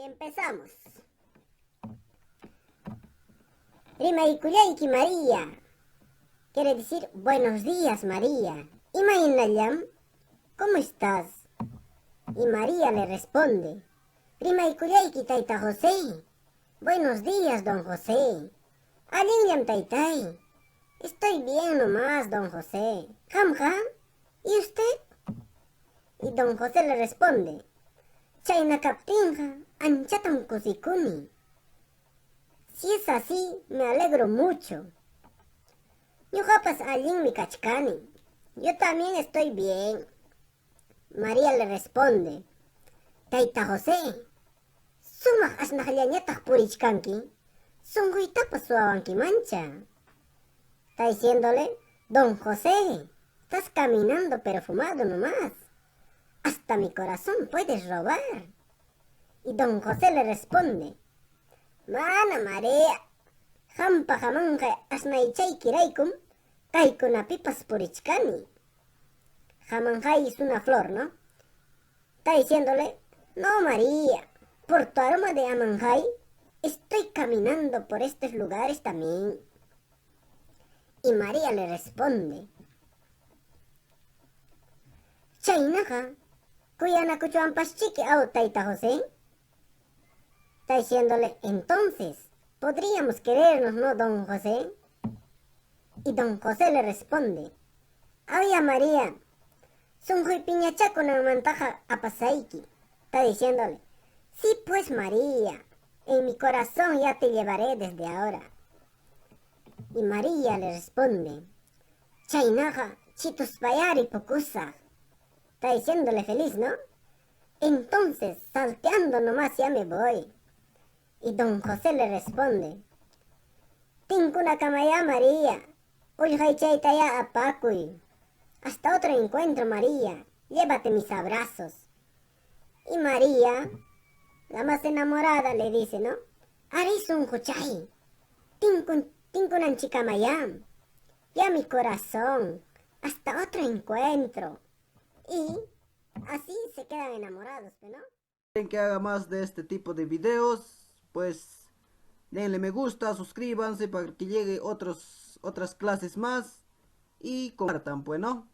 empezamos. Rimaykullayki María. Quiere decir buenos días María. Imaynallam, ¿cómo estás? Y María le responde, Rimaykullayki Tayta José. Buenos días, don José. Allinllam taytay. Estoy bien nomás, don José. Hamja, ¿y usted? Y don José le responde, Chayna kaptinja, anchatam kusikuni. Si es así, me alegro mucho. Ñuqapas allinmi kachkani. Yo también estoy bien. María le responde, Tayta José, sumaq asnaqllañataq purichkanki. Sunquytapas suwawankimancha. Está diciéndole, don José, estás caminando perfumado nomás. Hasta mi corazón puedes robar. Y don José le responde, Mana María, hampa hamanqa asnaychaykiraykum kaykunapipas purichkani. Hamanjay es una flor, ¿no? Está diciéndole, no María, por tu aroma de amanjay estoy caminando por estos lugares también. Y María le responde, Chaynaqa, kuyanakuchuanpaschiqui au Tayta José. Está diciéndole, entonces, ¿podríamos querernos, no, don José? Y don José le responde, Oye María, sunqui piñachakunamantaqa apasayki. Está diciéndole, sí pues María, en mi corazón ya te llevaré desde ahora. Y María le responde, Chaynaqa chituspayari pukusaq. Está diciéndole feliz, ¿no? Entonces, salteando nomás ya me voy. Y don José le responde, Tinkunakamaya María, ullqaychaytaya apakuy. Hasta otro encuentro María, llévate mis abrazos. Y María, la más enamorada, le dice, ¿no? Arisun huchay, tinkunanchikamayam, ya mi corazón, hasta otro encuentro. Y así se quedan enamorados, ¿no? Quieren que haga más de este tipo de videos, pues denle me gusta, suscríbanse para que llegue otras clases más y compartan, pues, ¿no?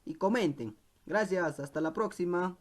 Y comenten. Gracias, hasta la próxima.